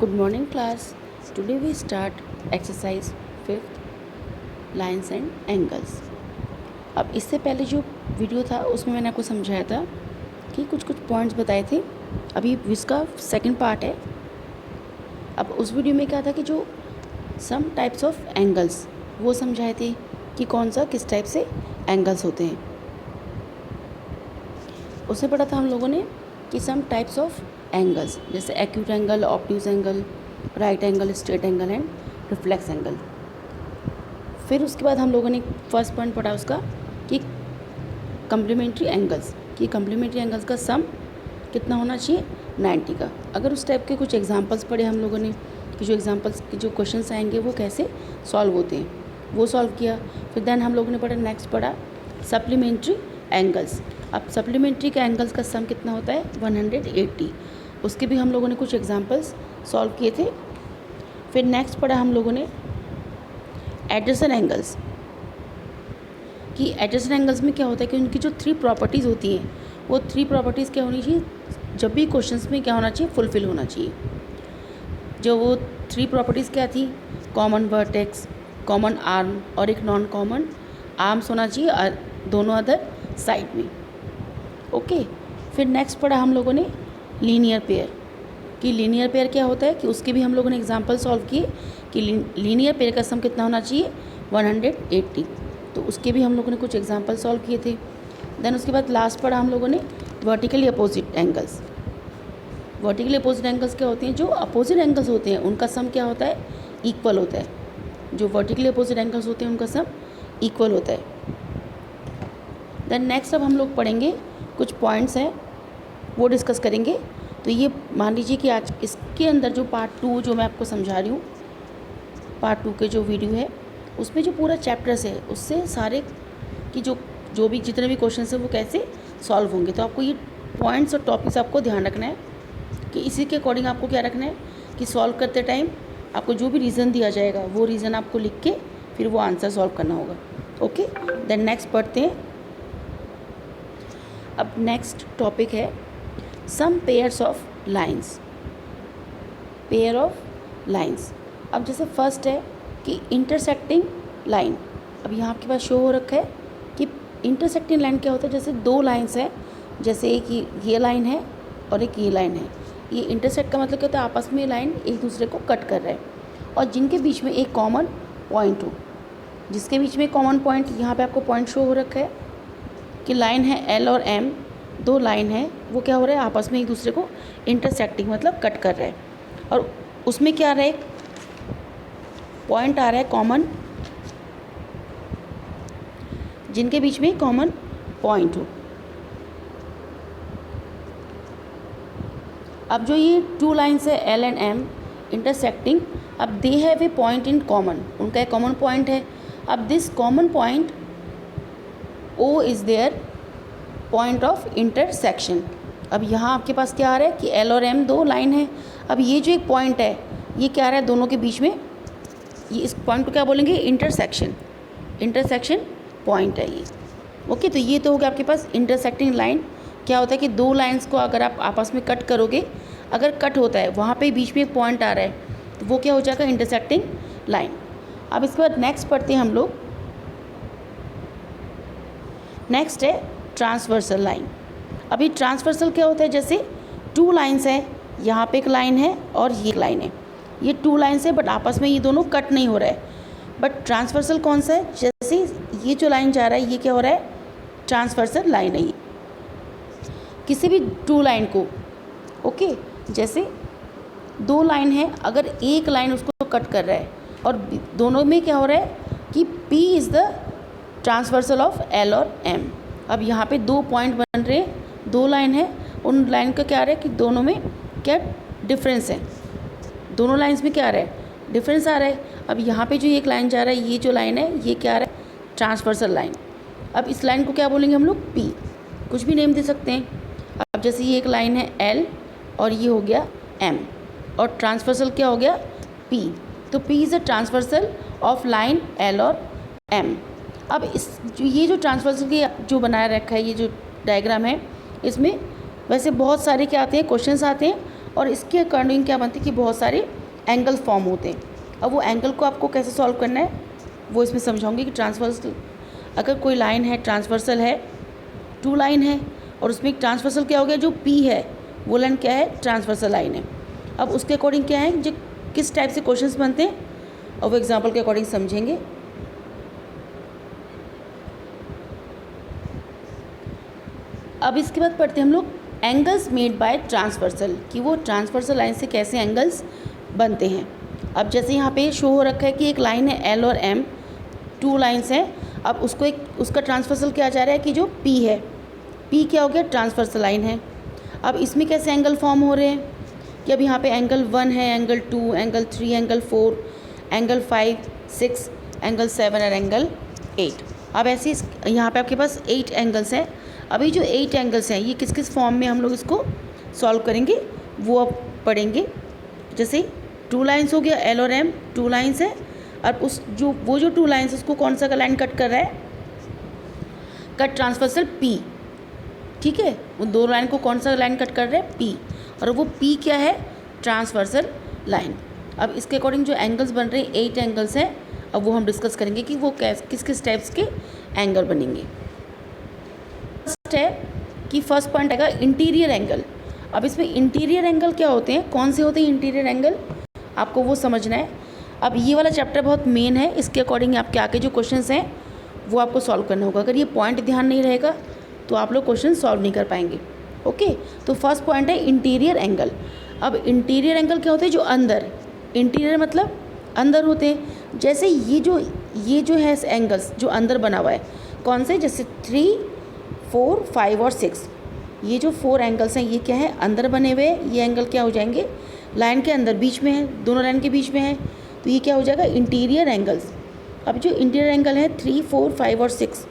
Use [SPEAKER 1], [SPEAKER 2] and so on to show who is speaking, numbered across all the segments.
[SPEAKER 1] Good morning class. Today we start exercise 5th lines and angles. अब इससे पहले जो वीडियो था उसमें मैंने आपको समझाया था कि कुछ पॉइंट्स बताए थे। अभी इसका सेकंड पार्ट है। अब उस वीडियो में क्या था कि जो सम टाइप्स ऑफ एंगल्स वो समझाए थे कि कौन सा किस टाइप से एंगल्स होते हैं। उसमें पढ़ा था हम लोगों ने कि सम टाइप्स ऑफ एंगल्स जैसे acute angle, obtuse angle, right angle, straight angle and reflex angle. फिर उसके बाद हम लोगों ने फर्स्ट पॉइंट पढ़ा उसका कि कम्प्लीमेंट्री एंगल्स, कि कम्प्लीमेंट्री एंगल्स का सम कितना होना चाहिए 90 का। अगर उस टाइप के कुछ एग्जांपल्स पढ़े हम लोगों ने कि जो एग्जांपल्स के जो क्वेश्चंस आएंगे वो कैसे सॉल्व होते हैं, वो सॉल्व किया। फिर देन हम लोगों ने पढ़ा नेक्स्ट पढ़ा सप्लीमेंट्री एंगल्स। अब सप्लीमेंट्री के एंगल्स का सम कितना होता है 180। उसके भी हम लोगों ने कुछ एग्जांपल्स सॉल्व किए थे। फिर नेक्स्ट पढ़ा हम लोगों ने एडजेसेंट एंगल्स, कि एडजेसेंट एंगल्स में क्या होता है कि उनकी जो 3 प्रॉपर्टीज़ होती हैं वो 3 प्रॉपर्टीज़ क्या होनी चाहिए, जब भी क्वेश्चंस में क्या होना चाहिए, फुलफिल होना चाहिए। जो वो 3 प्रॉपर्टीज़ क्या थी, कॉमन वर्टेक्स, कॉमन आर्म और एक नॉन कॉमन आर्म्स होना चाहिए दोनों अदर साइड में। ओके। फिर नेक्स्ट पढ़ा हम लोगों ने लीनियर पेयर, कि लीनियर पेयर क्या होता है, कि उसके भी हम लोगों ने एग्जांपल सॉल्व किए कि लीनियर पेयर का सम कितना होना चाहिए 180। तो उसके भी हम लोगों ने कुछ एग्जांपल सॉल्व किए थे। देन उसके बाद लास्ट पढ़ा हम लोगों ने vertically opposite angles. Vertically opposite angles क्या होते हैं, जो अपोजिट एंगल्स होते हैं उनका सम क्या होता है, इक्वल होता है। जो वर्टिकली अपोजिट एंगल्स होते हैं उनका सम इक्वल होता है। देन नेक्स्ट अब हम लोग पढ़ेंगे कुछ पॉइंट्स हैं वो डिस्कस करेंगे। तो ये मान लीजिए कि आज इसके अंदर जो पार्ट 2 जो मैं आपको समझा रही हूँ, पार्ट 2 के जो वीडियो है उसमें जो पूरा चैप्टर्स है उससे सारे कि जो भी जितने भी क्वेश्चंस हैं वो कैसे सॉल्व होंगे। तो आपको ये पॉइंट्स और टॉपिक्स आपको ध्यान रखना है कि इसी के अकॉर्डिंग आपको क्या रखना है कि सॉल्व करते टाइम आपको जो भी रीज़न दिया जाएगा वो रीज़न आपको लिख के फिर वो आंसर सॉल्व करना होगा। ओके। देन नेक्स्ट पढ़ते हैं। अब नेक्स्ट टॉपिक है some pairs of lines, pair of lines. अब जैसे फर्स्ट है कि इंटरसेक्टिंग लाइन। अब यहाँ आपके पास शो हो रखा है कि इंटरसेक्टिंग लाइन क्या होता है, जैसे 2 लाइंस है, जैसे एक ये लाइन है और एक ये लाइन है। ये इंटरसेक्ट का मतलब क्या होता है, आपस में लाइन एक दूसरे को कट कर रहा है और जिनके बीच में एक कॉमन पॉइंट हो। जिसके बीच में कॉमन पॉइंट, यहाँ पे आपको पॉइंट शो हो रखा है कि लाइन है L और M, 2 लाइन है, वो क्या हो रहा है आपस में एक दूसरे को इंटरसेक्टिंग मतलब कट कर रहा है। और उसमें क्या आ रहा है, पॉइंट आ रहा है कॉमन, जिनके बीच में कॉमन पॉइंट हो। अब जो ये 2 लाइन्स है L एंड M इंटरसेक्टिंग, अब they have a point in common, उनका एक कॉमन पॉइंट है। अब this common point O is their point of intersection. अब यहाँ आपके पास क्या आ रहा है कि L और M 2 लाइन है। अब ये जो एक पॉइंट है ये क्या आ रहा है दोनों के बीच में, ये इस पॉइंट को क्या बोलेंगे, इंटरसेक्शन, इंटरसेक्शन पॉइंट है ये। ओके। तो ये तो हो गया आपके पास इंटरसेक्टिंग लाइन। क्या होता है कि 2 लाइंस को अगर आप आपस में कट करोगे, अगर कट होता है वहाँ पे बीच में एक पॉइंट आ रहा है तो वो क्या हो जाएगा, इंटरसेक्टिंग लाइन। अब इसके बाद नेक्स्ट पढ़ते हैं हम लोग। नेक्स्ट है ट्रांसवर्सल लाइन। अभी ट्रांसवर्सल क्या होता है, जैसे 2 लाइंस है, यहाँ पे एक लाइन है और ये एक लाइन है, ये 2 लाइंस है बट आपस में ये दोनों कट नहीं हो रहा है। बट ट्रांसवर्सल कौन सा है, जैसे ये जो लाइन जा रहा है ये क्या हो रहा है, ट्रांसवर्सल लाइन है ये किसी भी 2 लाइन को। ओके। जैसे 2 लाइन है, अगर एक लाइन उसको कट कर रहा है और दोनों में क्या हो रहा है कि P is the transversal of L और M। अब यहाँ पे 2 पॉइंट बन रहे हैं, 2 लाइन है, उन लाइन का क्या आ रहा है कि दोनों में क्या डिफरेंस है, दोनों लाइंस में क्या आ रहा है, डिफरेंस आ रहा है। अब यहाँ पे जो एक लाइन जा रहा है, ये जो लाइन है ये क्या आ रहा है, ट्रांसवर्सल लाइन। अब इस लाइन को क्या बोलेंगे हम लोग, P, कुछ भी नेम दे सकते हैं। अब जैसे ये एक लाइन है L और ये हो गया M और ट्रांसवर्सल क्या हो गया P, तो P is a transversal of line L और M। अब ये जो ट्रांसवर्सल की जो बनाया रखा है ये जो डायग्राम है, इसमें वैसे बहुत सारे क्या आते हैं, क्वेश्चंस आते हैं और इसके अकॉर्डिंग क्या बनती है कि बहुत सारे एंगल फॉर्म होते हैं। अब वो एंगल को आपको कैसे सॉल्व करना है वो इसमें समझाऊंगी कि ट्रांसवर्सल, अगर कोई लाइन है ट्रांसवर्सल है, टू लाइन है और उसमें एक ट्रांसवर्सल क्या हो गया, जो पी है वो लाइन क्या है, ट्रांसवर्सल लाइन है। अब उसके अकॉर्डिंग क्या है, जो किस टाइप से क्वेश्चंस बनते हैं और वो एग्जांपल के अकॉर्डिंग समझेंगे। अब इसके बाद पढ़ते हैं हम लोग एंगल्स मेड बाय ट्रांसवर्सल, कि वो ट्रांसवर्सल लाइन से कैसे एंगल्स बनते हैं। अब जैसे यहाँ पे शो हो रखा है कि एक लाइन है एल और एम, टू लाइन्स हैं। अब उसको एक उसका ट्रांसवर्सल क्या जा रहा है कि जो पी है, पी क्या हो गया, ट्रांसवर्सल लाइन है। अब इसमें कैसे एंगल फॉर्म हो रहे हैं कि अब यहाँ पे एंगल 1 है, angle 2, angle 3, angle 4, angle 5, 6, angle 7 और एंगल 8। अब ऐसे यहाँ पे आपके पास 8 एंगल्स हैं। अभी जो 8 एंगल्स हैं ये किस किस फॉर्म में हम लोग इसको सॉल्व करेंगे वो अब पढ़ेंगे। जैसे टू लाइन्स हो गया, एल और एम टू लाइन्स है। अब उस जो टू लाइन्स उसको कौन सा लाइन कट कर रहा है, कट ट्रांसवर्सल पी, ठीक है। वो दो लाइन को कौन सा लाइन कट कर रहा है, पी, और वो पी क्या है, ट्रांसवर्सल लाइन। अब इसके अकॉर्डिंग जो एंगल्स बन रहे हैं 8 एंगल्स हैं। अब वो हम डिस्कस करेंगे कि वो किस किस टाइप्स के एंगल बनेंगे। फर्स्ट है कि फर्स्ट पॉइंट आएगा इंटीरियर एंगल। अब इसमें इंटीरियर एंगल क्या होते हैं, कौन से होते हैं इंटीरियर एंगल, आपको वो समझना है। अब ये वाला चैप्टर बहुत मेन है, इसके अकॉर्डिंग आपके आगे जो क्वेश्चंस हैं वो आपको सॉल्व करना होगा। अगर ये पॉइंट ध्यान नहीं रहेगा तो आप लोग क्वेश्चन सॉल्व नहीं कर पाएंगे। ओके, तो फर्स्ट पॉइंट है इंटीरियर एंगल। अब इंटीरियर एंगल क्या होते हैं, जो अंदर, इंटीरियर मतलब अंदर होते हैं। जैसे ये जो है एंगल्स जो अंदर बना हुआ है, कौन से, जैसे 3, 4, 5 और 6, ये जो 4 एंगल्स हैं ये क्या है, अंदर बने हुए। ये एंगल क्या हो जाएंगे, लाइन के अंदर बीच में है, दोनों लाइन के बीच में है, तो ये क्या हो जाएगा, इंटीरियर एंगल्स। अब जो इंटीरियर एंगल है 3, 4, 5 और 6,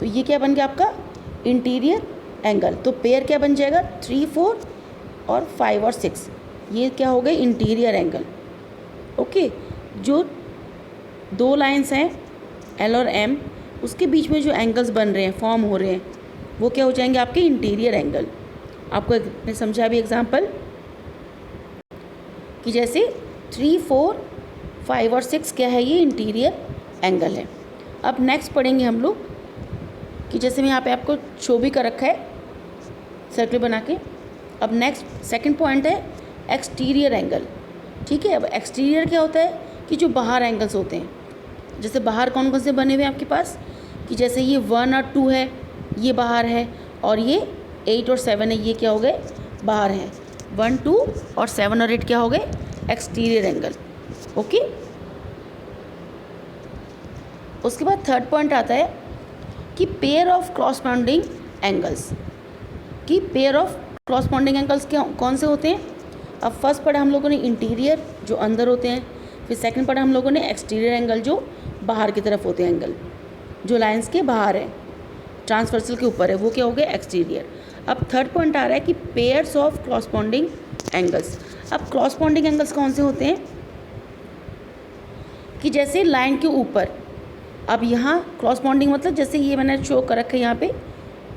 [SPEAKER 1] तो ये क्या बन गया आपका इंटीरियर एंगल। तो पेयर क्या बन जाएगा, 3, 4 और 5 और 6, ये क्या हो गए इंटीरियर एंगल। ओके, जो दो लाइंस हैं एल और एम, उसके बीच में जो एंगल्स बन रहे हैं, फॉर्म हो रहे हैं, वो क्या हो जाएंगे आपके इंटीरियर एंगल। आपको मैं समझा अभी एग्जांपल कि जैसे 3, 4, 5 और 6 क्या है, ये इंटीरियर एंगल है। अब नेक्स्ट पढ़ेंगे हम लोग कि जैसे मैं यहाँ पे आपको शो भी कर रखा है सर्कल बना के। अब नेक्स्ट सेकंड पॉइंट है एक्सटीरियर एंगल, ठीक है। अब एक्सटीरियर क्या होता है कि जो बाहर एंगल्स होते हैं, जैसे बाहर कौन कौन से बने हुए हैं आपके पास, कि जैसे ये 1 और 2 है, ये बाहर है, और ये 8 और 7 है, ये क्या हो गए, बाहर हैं। 1, 2 और 7 और 8 क्या हो गए, एक्सटीरियर एंगल। ओके, उसके बाद थर्ड पॉइंट आता है कि पेयर ऑफ क्रॉसपॉन्डिंग एंगल्स, कि पेयर ऑफ क्रॉसपॉन्डिंग एंगल्स क्या कौन से होते हैं। अब फर्स्ट पढ़ा हम लोगों ने इंटीरियर, जो अंदर होते हैं, फिर सेकंड पढ़ा हम लोगों ने एक्सटीरियर एंगल, जो बाहर की तरफ होते हैं एंगल, जो लाइंस के बाहर है, ट्रांसवर्सल के ऊपर है, वो क्या हो गया एक्सटीरियर। अब थर्ड पॉइंट आ रहा है कि पेयर्स ऑफ क्रॉसपॉन्डिंग एंगल्स। अब क्रॉसपॉन्डिंग एंगल्स कौन से होते हैं, कि जैसे लाइन के ऊपर, अब यहाँ क्रॉसपॉन्डिंग मतलब जैसे ये मैंने शो कर रखा है यहाँ पे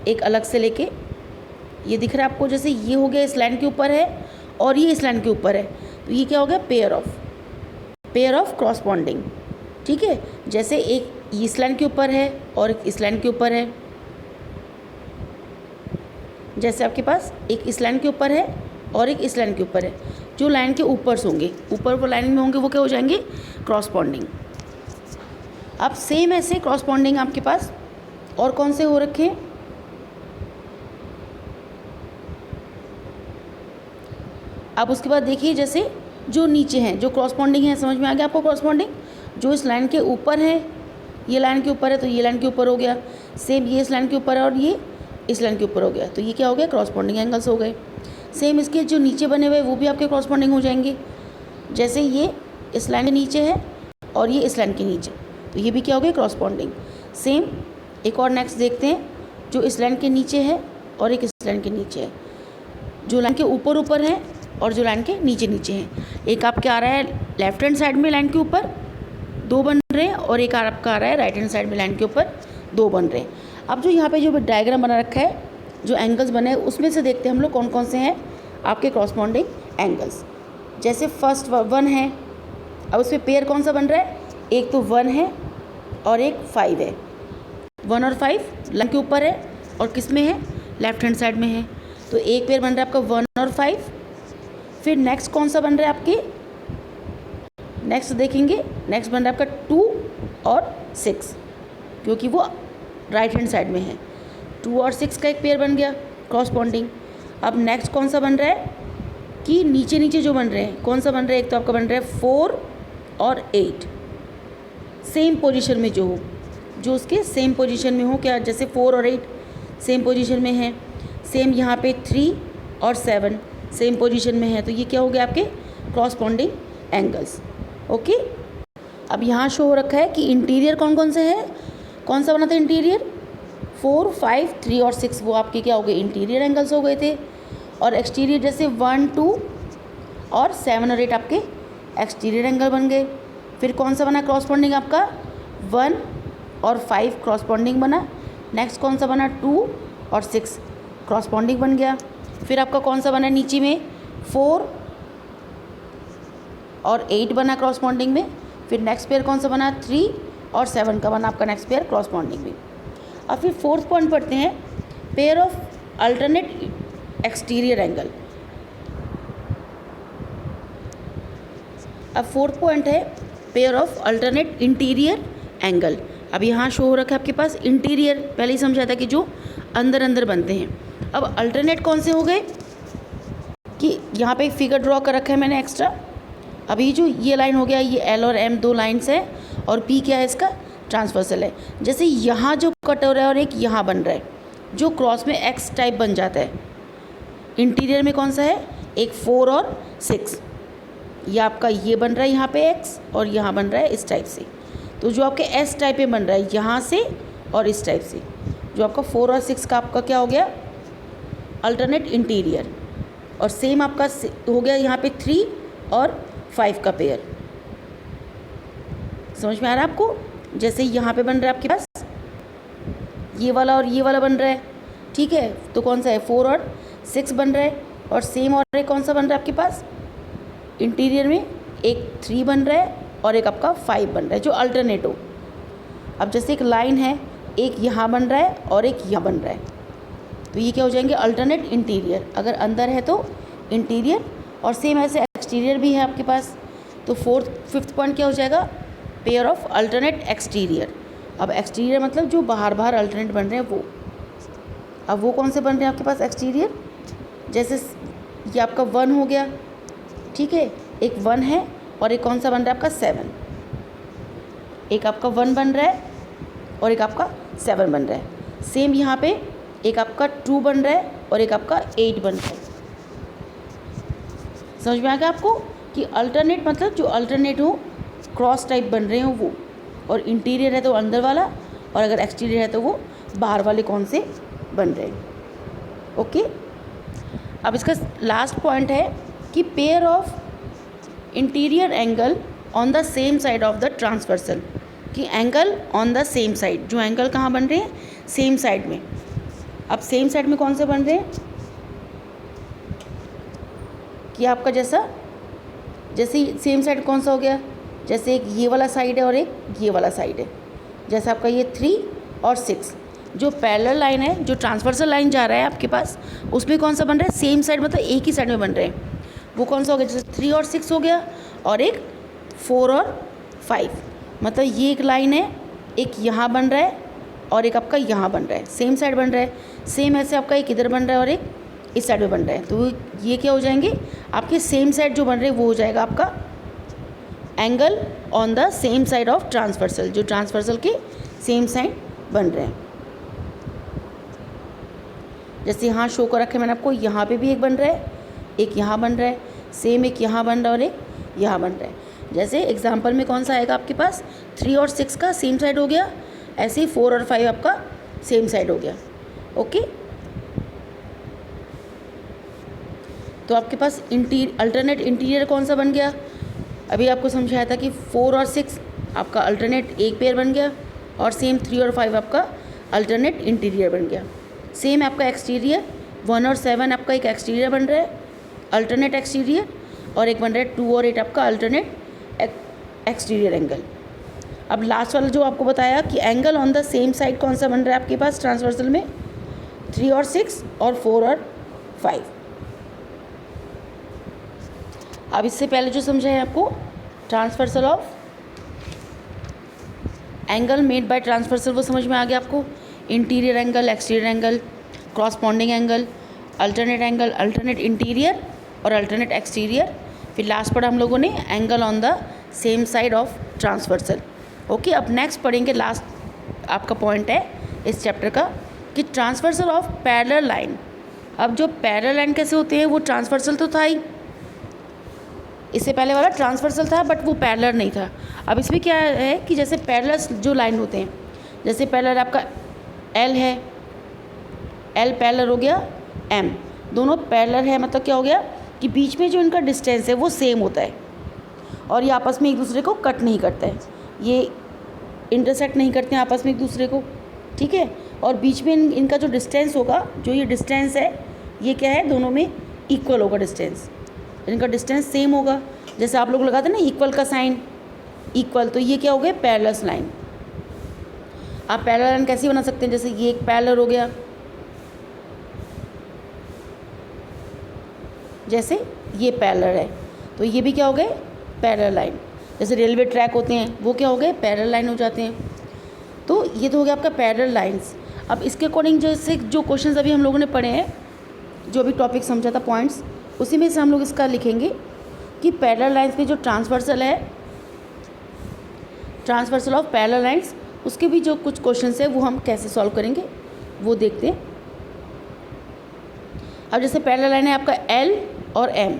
[SPEAKER 1] एक अलग से लेके, ये दिख रहा है आपको, जैसे ये हो गया इस लाइन के ऊपर है और ये इस लाइन के ऊपर है, तो ये क्या हो गया पेयर ऑफ क्रॉसपॉन्डिंग, ठीक है। जैसे एक इस लाइन के ऊपर है और एक इस लाइन के ऊपर है, जैसे आपके पास एक इस लाइन के ऊपर है और एक इस लाइन के ऊपर है, जो लाइन के ऊपर होंगे, ऊपर वो लाइन में होंगे, वो क्या हो जाएंगे क्रॉसपॉन्डिंग। अब सेम ऐसे क्रॉसपॉन्डिंग आपके पास और कौन से हो रखे हैं, अब उसके बाद देखिए जैसे जो नीचे हैं, जो क्रॉसपॉन्डिंग है, समझ में आ गया आपको क्रॉसपॉन्डिंग, जो इस लाइन के ऊपर है, ये लाइन के ऊपर है तो ये लाइन के ऊपर हो गया, सेम ये इस लाइन के ऊपर है और ये इस लाइन के ऊपर हो गया, तो ये क्या हो गया क्रॉसपॉन्डिंग एंगल्स हो गए। सेम इसके जो नीचे बने हुए वो भी आपके क्रॉसपॉन्डिंग हो जाएंगे, जैसे ये इस लाइन के नीचे है और ये इस लाइन के नीचे, तो ये भी क्या हो गया क्रॉसपॉन्डिंग। सेम एक और नेक्स्ट देखते हैं, जो इस लाइन के नीचे है और एक इस लाइन के नीचे है, जो लाइन के ऊपर ऊपर है और जो लाइन के नीचे नीचे हैं। एक आपके आ रहा है लेफ्ट हैंड साइड में लाइन के ऊपर 2 बन रहे हैं और एक आपका आ रहा है राइट हैंड साइड में लाइन के ऊपर 2 बन रहे हैं। अब जो यहाँ पे जो डायग्राम बना रखा है, जो एंगल्स बने हैं, उसमें से देखते हैं हम लोग कौन कौन से हैं आपके कॉरस्पॉन्डिंग एंगल्स। जैसे फर्स्ट 1 है, अब उसमें पेयर कौन सा बन रहा है, एक तो 1 है और एक 5 है। 1 और 5 लाइन के ऊपर है और किस में है, लेफ्ट हैंड साइड में है। तो एक पेयर बन रहा है आपका 1 और 5। फिर नेक्स्ट कौन सा बन रहा है आपके, नेक्स्ट देखेंगे, नेक्स्ट बन रहा है आपका 2 और 6, क्योंकि वो राइट हैंड साइड में है। 2 और 6 का एक पेयर बन गया कॉरस्पॉन्डिंग। अब नेक्स्ट कौन सा बन रहा है कि नीचे नीचे जो बन रहे हैं, कौन सा बन रहा है, एक तो आपका बन रहा है 4 और 8, सेम पोजीशन में जो हो, जो उसके सेम पोजीशन में हो। क्या, जैसे 4 और 8 सेम पोजीशन में है, सेम यहाँ पे 3 और 7 सेम पोजीशन में है। तो ये क्या हो गया आपके कॉरस्पॉन्डिंग एंगल्स। ओके, अब यहाँ शो हो रखा है कि इंटीरियर कौन कौन से है, कौन सा बना था इंटीरियर, 4, 5, 3 और 6 वो आपके क्या हो गए, इंटीरियर एंगल्स हो गए थे। और एक्सटीरियर जैसे 1, 2 और 7 और 8 आपके एक्सटीरियर एंगल बन गए। फिर कौन सा बना कॉरस्पॉन्डिंग आपका, 1 और 5 कॉरस्पॉन्डिंग बना। नेक्स्ट कौन सा बना, 2 और 6 कॉरस्पॉन्डिंग बन गया। फिर आपका कौन सा बना नीचे में, 4 और 8 बना कॉरस्पॉन्डिंग में। फिर नेक्स्ट पेयर कौन सा बना, 3 और 7 का बना आपका नेक्स्ट पेयर कॉरस्पॉन्डिंग में। अब फिर फोर्थ पॉइंट पढ़ते हैं, pair of alternate exterior angle. अब फोर्थ पॉइंट है pair of alternate interior angle. अब यहाँ शो हो रखा है आपके पास इंटीरियर, पहले ही समझा था कि जो अंदर अंदर बनते हैं। अब अल्टरनेट कौन से हो गए कि यहाँ पे एक फिगर ड्रॉ कर रखा है मैंने एक्स्ट्रा। अभी जो ये लाइन हो गया, ये एल और एम 2 लाइन्स है और पी क्या है इसका, ट्रांसवर्सल है। जैसे यहाँ जो कट हो रहा है और एक यहाँ बन रहा है, जो क्रॉस में एक्स टाइप बन जाता है। इंटीरियर में कौन सा है, एक 4 और 6, ये आपका ये बन रहा है यहाँ पे एक्स और यहाँ बन रहा है इस टाइप से। तो जो आपके एस टाइप में बन रहा है यहाँ से और इस टाइप से, जो आपका 4 और 6 का आपका क्या हो गया, अल्टरनेट इंटीरियर। और सेम आपका हो गया यहाँ पे 3 और 5 का पेयर। समझ में आ रहा है आपको, जैसे यहाँ पे बन रहा है आपके पास ये वाला और ये वाला बन रहा है, ठीक है। तो कौन सा है, 4 और 6 बन रहा है। और सेम और एक कौन सा बन रहा है आपके पास इंटीरियर में, एक 3 बन रहा है और एक आपका 5 बन रहा है, जो अल्टरनेट हो। अब जैसे एक लाइन है, एक यहाँ बन रहा है और एक यहाँ बन रहा है, तो ये क्या हो जाएंगे, अल्टरनेट इंटीरियर। अगर अंदर है तो इंटीरियर, और सेम ऐसे एक्सटीरियर भी है आपके पास। तो फिफ्थ पॉइंट क्या हो जाएगा, पेयर ऑफ अल्टरनेट एक्सटीरियर। अब एक्सटीरियर मतलब जो बाहर बाहर अल्टरनेट बन रहे हैं वो। अब वो कौन से बन रहे हैं आपके पास एक्सटीरियर, जैसे ये आपका 1 हो गया, ठीक है, एक 1 है और एक कौन सा बन रहा है आपका 7। एक आपका 1 बन रहा है और एक आपका 7 बन रहा है। सेम यहाँ पे एक आपका 2 बन रहा है और एक आपका 8 बन रहा है। समझ में आ गया आपको कि अल्टरनेट मतलब जो अल्टरनेट हो, क्रॉस टाइप बन रहे हो वो, और इंटीरियर है तो अंदर वाला, और अगर एक्सटीरियर है तो वो बाहर वाले कौन से बन रहे हैं। ओके, अब इसका लास्ट पॉइंट है कि pair of interior angle on the same side of the transversal, कि angle on the same side, जो एंगल कहाँ बन रहे हैं, सेम साइड में। अब सेम साइड में कौन से बन रहे हैं कि आपका जैसे सेम साइड कौन सा हो गया, जैसे एक ये वाला साइड है और एक ये वाला साइड है। जैसे आपका ये 3 और 6 जो पैरेलल लाइन है, जो ट्रांसवर्सल लाइन जा रहा है आपके पास, उसमें कौन सा बन रहा है, सेम साइड मतलब एक ही साइड में बन रहे हैं। वो कौन सा हो गया, जैसे 3 और 6 हो गया, और एक 4 और 5, मतलब ये एक लाइन है, एक यहाँ बन रहा है और एक आपका यहाँ बन रहा है, सेम साइड बन रहा है। सेम ऐसे आपका एक इधर बन रहा है और एक इस साइड में बन रहा है। तो ये क्या हो जाएंगे आपके सेम साइड जो बन रहे हैं, वो हो जाएगा आपका angle on the same side of transversal, जो ट्रांसवर्सल के सेम साइड बन रहे हैं। जैसे यहाँ शो कर रखे मैंने आपको, यहाँ पे भी एक बन रहा है, एक यहाँ बन रहा है, सेम एक यहाँ बन रहा है और एक यहाँ बन रहा है। जैसे एग्जांपल में कौन सा आएगा आपके पास, 3 और 6 का सेम साइड हो गया, ऐसे ही 4 और 5 आपका सेम साइड हो गया। ओके, तो आपके पास अल्टरनेट इंटीरियर कौन सा बन गया, अभी आपको समझाया था कि 4 और 6 आपका अल्टरनेट एक पेयर बन गया, और सेम 3 और 5 आपका अल्टरनेट इंटीरियर बन गया। सेम आपका एक्सटीरियर 1 और 7 आपका एक एक्सटीरियर बन रहा है, अल्टरनेट एक्सटीरियर, और एक बन रहा है 2 और 8 आपका अल्टरनेट एक्सटीरियर एंगल। अब लास्ट वाला जो आपको बताया कि angle on the same side कौन सा बन रहा है आपके पास ट्रांसवर्सल में, 3 और 6 और 4 और 5। अब इससे पहले जो समझा है आपको transversal of angle made by transversal वो समझ में आ गया आपको। Interior angle, exterior angle, corresponding angle, alternate interior और अल्टरनेट एक्सटीरियर। फिर लास्ट पढ़ा हम लोगों ने angle on the same side of transversal. Okay, अब नेक्स्ट पढ़ेंगे, लास्ट आपका पॉइंट है इस चैप्टर का कि ट्रांसवर्सल ऑफ पैरेलल लाइन। अब जो पैरेलल लाइन कैसे होते हैं, वो ट्रांसवर्सल तो था ही, इससे पहले वाला ट्रांसवर्सल था बट वो पैरेलल नहीं था। अब इसमें क्या है कि जैसे पैरेलल जो लाइन होते हैं, जैसे पैरेलल आपका एल है, एल पैरेलल हो गया एम, दोनों पैरेलल है, मतलब क्या हो गया कि बीच में जो इनका डिस्टेंस है वो सेम होता है और ये आपस में एक दूसरे को कट नहीं करता है, ये इंटरसेक्ट नहीं करते हैं आपस में एक दूसरे को, ठीक है। और बीच में इनका जो डिस्टेंस होगा, जो ये डिस्टेंस है, ये क्या है, दोनों में इक्वल होगा डिस्टेंस, इनका डिस्टेंस सेम होगा। जैसे आप लोग लगाते हैं ना इक्वल का साइन, इक्वल, तो ये क्या हो गया पैरेलल लाइन। आप पैरेलल लाइन कैसे बना सकते हैं, जैसे ये एक पैरेलल हो गया, जैसे ये पैरेलल है तो ये भी क्या हो गए पैरेलल लाइन। जैसे रेलवे ट्रैक होते हैं वो क्या हो गए पैरेलल लाइन हो जाते हैं। तो ये तो हो गया आपका पैरेलल लाइंस। अब इसके अकॉर्डिंग जैसे जो क्वेश्चंस अभी हम लोगों ने पढ़े हैं, जो भी टॉपिक समझा था पॉइंट्स, उसी में से हम लोग इसका लिखेंगे कि पैरेलल लाइंस में जो ट्रांसवर्सल है, ट्रांसवर्सल ऑफ पैरेलल लाइंस, उसके भी जो कुछ क्वेश्चंस है वो हम कैसे सॉल्व करेंगे वो देखते हैं। अब जैसे पैरेलल लाइन है आपका एल और एम,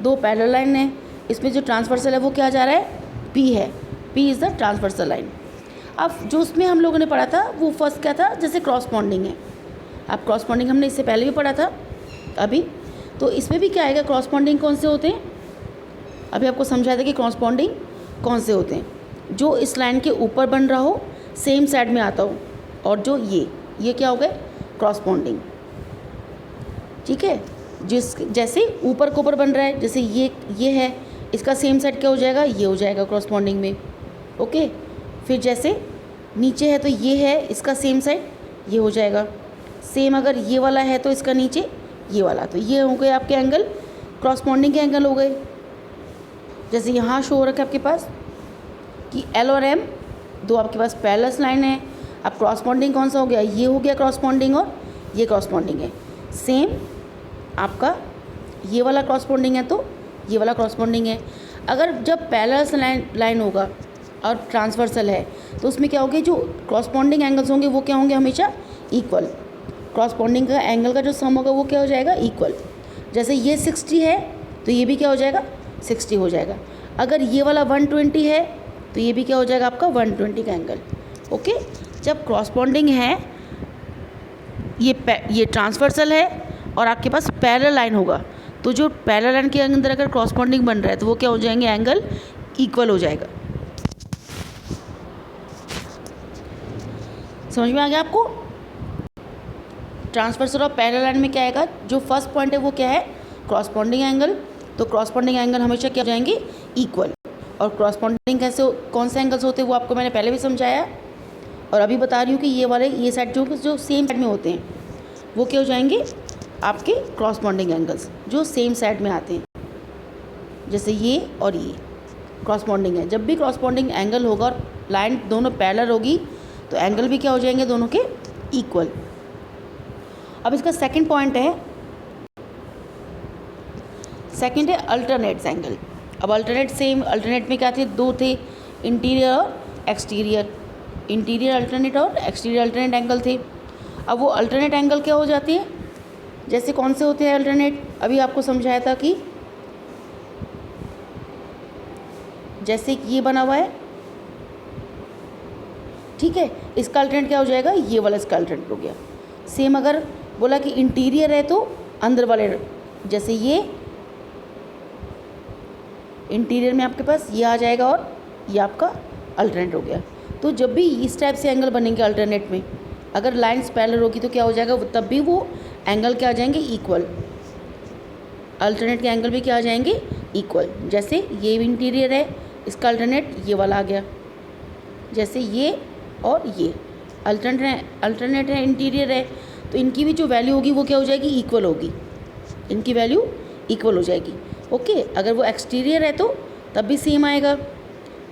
[SPEAKER 1] दो पैरेलल लाइन है, इसमें जो ट्रांसवर्सल है वो क्या जा रहा है पी है, P is the transversal line. अब जो उसमें हम लोगों ने पढ़ा था वो फर्स्ट क्या था, जैसे क्रॉसपॉन्डिंग है। अब क्रॉसपॉन्डिंग हमने इससे पहले भी पढ़ा था अभी, तो इसमें भी क्या आएगा, क्रॉसपॉन्डिंग कौन से होते हैं, अभी आपको समझाया था कि क्रॉसपॉन्डिंग कौन से होते हैं, जो इस लाइन के ऊपर बन रहा हो, सेम साइड में आता हो, और जो ये क्या हो गए क्रॉसपॉन्डिंग, ठीक है। जैसे ऊपर के ऊपर बन रहा है, जैसे ये है, इसका सेम साइड क्या हो जाएगा, ये हो जाएगा क्रॉसपॉन्डिंग में, ओके। फिर जैसे नीचे है तो ये है, इसका सेम साइड ये हो जाएगा, सेम अगर ये वाला है तो इसका नीचे ये वाला, तो ये हो गए आपके एंगल, क्रॉसपॉन्डिंग के एंगल हो गए। जैसे यहाँ शो हो रखा है आपके पास कि एल और एम दो आपके पास पैरेलल लाइन है। अब क्रॉसपॉन्डिंग कौन सा हो गया, ये हो गया क्रॉसपॉन्डिंग और ये क्रॉसपॉन्डिंग है, सेम आपका ये वाला क्रॉसपॉन्डिंग है तो ये वाला क्रॉसपॉन्डिंग है। अगर जब पैरेलल लाइन होगा और ट्रांसवर्सल है तो उसमें क्या होगा, जो क्रॉसपॉन्डिंग एंगल्स होंगे वो क्या होंगे हमेशा इक्वल, क्रॉसपॉन्डिंग का एंगल का जो सम होगा वो क्या हो जाएगा इक्वल। जैसे ये 60 है तो ये भी क्या हो जाएगा 60 हो जाएगा। अगर ये वाला 120 है तो ये भी क्या हो जाएगा आपका 120 का एंगल, ओके। जब क्रॉसपॉन्डिंग है, ये ट्रांसवर्सल है और आपके पास पैरेलल लाइन होगा, तो जो पैरेलल लाइन के अंदर अगर क्रॉसपॉन्डिंग बन रहा है तो वो क्या हो जाएंगे, एंगल इक्वल हो जाएगा। समझ में आ गया आपको। ट्रांसवर्सल और पैरेलल लाइन में क्या आएगा, जो फर्स्ट पॉइंट है वो क्या है क्रॉसपॉन्डिंग एंगल, तो क्रॉसपॉन्डिंग एंगल हमेशा क्या हो जाएंगे इक्वल। और क्रॉसपॉन्डिंग कैसे कौन से एंगल्स होते हैं वो आपको मैंने पहले भी समझाया और अभी बता रही हूँ कि ये साइड जो सेम साइड में होते हैं वो क्या हो जाएंगे आपके क्रॉसपॉन्डिंग एंगल्स, जो सेम साइड में आते हैं। जैसे ये और ये क्रॉसपॉन्डिंग है, जब भी क्रॉसपॉन्डिंग एंगल होगा और लाइन दोनों पैरेलल होगी तो एंगल भी क्या हो जाएंगे दोनों के इक्वल। अब इसका सेकंड पॉइंट है, सेकंड है अल्टरनेट्स एंगल। अब अल्टरनेट में क्या थे, दो थे, इंटीरियर और एक्सटीरियर, इंटीरियर अल्टरनेट और एक्सटीरियर अल्टरनेट एंगल थे। अब वो अल्टरनेट एंगल क्या हो जाते हैं, जैसे कौन से होते हैं अल्टरनेट, अभी आपको समझाया था कि जैसे ये बना हुआ है, ठीक है, इसका अल्टरनेट क्या हो जाएगा, ये वाला इसका अल्टरनेट हो गया। सेम अगर बोला कि इंटीरियर है तो अंदर वाले, जैसे ये इंटीरियर में आपके पास ये आ जाएगा और ये आपका अल्टरनेट हो गया। तो जब भी इस टाइप से एंगल बनेंगे अल्टरनेट में, अगर लाइंस पैरेलल होगी तो क्या हो जाएगा, तब भी वो एंगल क्या आ जाएंगे इक्वल। अल्टरनेट के एंगल भी क्या आ जाएंगे, इक्वल। जैसे ये इंटीरियर है, इसका अल्टरनेट ये वाला आ गया, जैसे ये और ये अल्टरनेट है, इंटीरियर है, तो इनकी भी जो वैल्यू होगी वो क्या हो जाएगी, इक्वल होगी, इनकी वैल्यू इक्वल हो जाएगी। ओके, अगर वो एक्सटीरियर है तो तब भी सेम आएगा।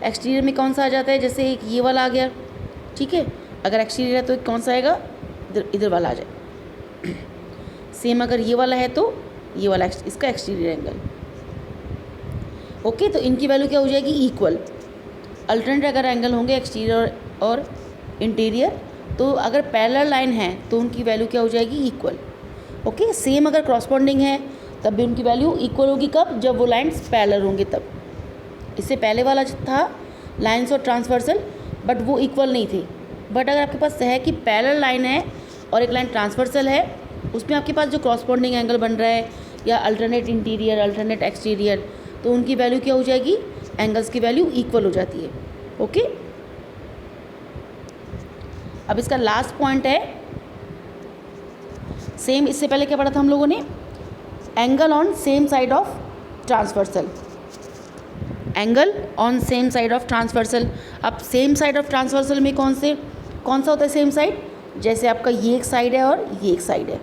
[SPEAKER 1] एक्सटीरियर में कौन सा आ जाता है, जैसे एक ये वाला आ गया, ठीक है, अगर एक्सटीरियर है तो कौन सा आएगा, इधर वाला आ जाए। सेम अगर ये वाला है तो ये वाला इसका एक्सटीरियर एंगल। ओके, तो इनकी वैल्यू क्या हो जाएगी, इक्वल। अल्टरनेट अगर एंगल होंगे एक्सटीरियर और इंटीरियर, तो अगर पैरेलल लाइन है तो उनकी वैल्यू क्या हो जाएगी, इक्वल। ओके, सेम अगर क्रॉसपॉन्डिंग है तब भी उनकी वैल्यू इक्वल होगी, कब, जब वो लाइन्स पैरेलल होंगे तब। इससे पहले वाला था लाइन्स और ट्रांसवर्सल, बट वो इक्वल नहीं थे। बट अगर आपके पास है कि पैरेलल लाइन है और एक लाइन ट्रांसवर्सल है, उसमें आपके पास जो क्रॉसपॉन्डिंग एंगल बन रहा है या अल्टरनेट इंटीरियर अल्टरनेट एक्सटीरियर, तो उनकी वैल्यू क्या हो जाएगी, एंगल्स की वैल्यू इक्वल हो जाती है। ओके, अब इसका लास्ट पॉइंट है, सेम इससे पहले क्या पढ़ा था हम लोगों ने, angle on same side of transversal. Angle on same side of transversal. अब सेम साइड ऑफ ट्रांसवर्सल में कौन सा होता है सेम साइड, जैसे आपका ये एक साइड है और ये एक साइड है,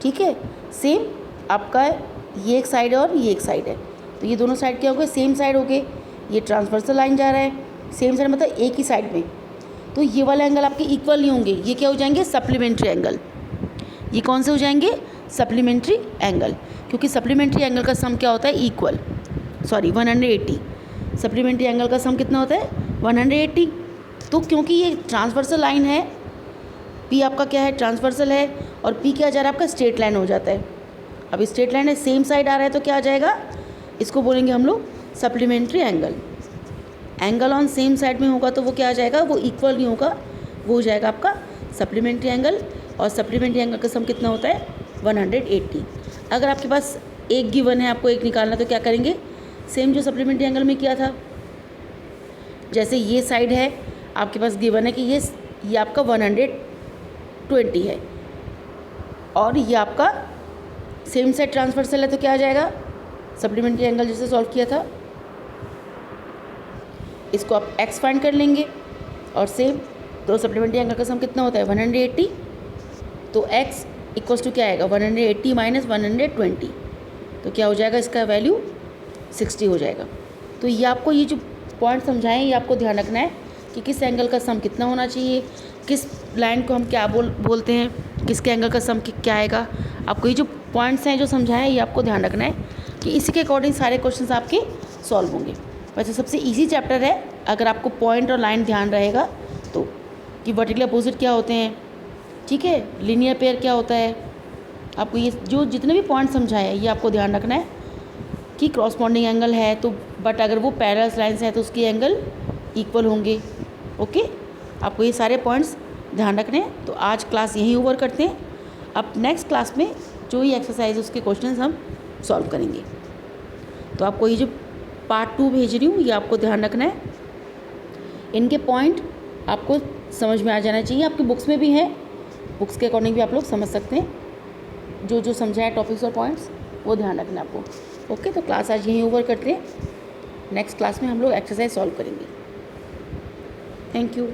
[SPEAKER 1] ठीक है, सेम आपका ये एक साइड है और ये एक साइड है, तो ये दोनों साइड क्या हो गए, सेम साइड हो गए। ये ट्रांसवर्सल लाइन जा रहा है, सेम साइड मतलब एक ही साइड में, तो ये वाले एंगल आपके इक्वल नहीं होंगे, ये क्या हो जाएंगे, सप्लीमेंट्री एंगल। ये कौन से हो जाएंगे, सप्लीमेंट्री एंगल, क्योंकि सप्लीमेंट्री एंगल का सम क्या होता है, इक्वल, सॉरी 180। सप्लीमेंट्री एंगल का सम कितना होता है, 180। तो क्योंकि ये ट्रांसवर्सल लाइन है, पी आपका क्या है, ट्रांसवर्सल है, और पी क्या जा रहा है आपका, स्ट्रेट लाइन हो जाता है। अब स्ट्रेट लाइन है, सेम साइड आ रहा है, तो क्या आ जाएगा, इसको बोलेंगे हम लोग supplementary angle. Angle on same side में होगा तो वो क्या आ जाएगा, वो इक्वल नहीं होगा, वो हो जाएगा आपका सप्लीमेंट्री एंगल। और सप्लीमेंट्री एंगल का सम कितना होता है, 180। अगर आपके पास एक गिवन है, आपको एक निकालना, तो क्या करेंगे, सेम जो सप्लीमेंट्री एंगल में किया था, जैसे ये साइड है आपके पास गिवन है कि ये आपका 120 है, और ये आपका सेम साइड ट्रांसवर्सल है, तो क्या आ जाएगा, सप्लीमेंट्री एंगल जैसे सॉल्व किया था, इसको आप x फाइंड कर लेंगे, और सेम तो सप्लीमेंट्री एंगल का सम कितना होता है, 180। तो x इक्वल्स टू क्या आएगा, 180 माइनस 120, तो क्या हो जाएगा, इसका वैल्यू 60 हो जाएगा। तो ये आपको ये जो पॉइंट समझाएं, ये आपको ध्यान रखना है कि किस एंगल का सम कितना होना चाहिए, किस लाइन को हम क्या बोलते हैं, किसके एंगल का सम क्या आएगा। आपको ये जो पॉइंट्स हैं जो समझाएं, ये आपको ध्यान रखना है कि इसी के अकॉर्डिंग सारे क्वेश्चंस आपके सॉल्व होंगे। वैसे सबसे इजी चैप्टर है, अगर आपको पॉइंट और लाइन ध्यान रहेगा तो, कि वर्टिकल अपोजिट क्या होते हैं, ठीक है, लीनियर पेयर क्या होता है, आपको ये जो जितने भी पॉइंट समझाए ये आपको ध्यान रखना है कि क्रॉसपॉन्डिंग एंगल है तो, बट अगर वो पैरेलल लाइन्स हैं तो उसके एंगल इक्वल होंगे। ओके, आपको ये सारे पॉइंट्स ध्यान रखने हैं। तो आज क्लास यहीं ओवर करते हैं, अब नेक्स्ट क्लास में जो ही एक्सरसाइज उसके क्वेश्चंस हम सॉल्व करेंगे। तो आपको ये जो पार्ट 2 भेज रही हूँ, ये आपको ध्यान रखना है, इनके पॉइंट आपको समझ में आ जाना चाहिए। आपकी बुक्स में भी हैं, बुक्स के अकॉर्डिंग भी आप लोग समझ सकते हैं, जो जो समझाए टॉपिक्स और पॉइंट्स वो ध्यान रखना आपको। ओके, तो क्लास आज यहीं ओवर करते हैं, नेक्स्ट क्लास में हम लोग एक्सरसाइज सॉल्व करेंगे। Thank you.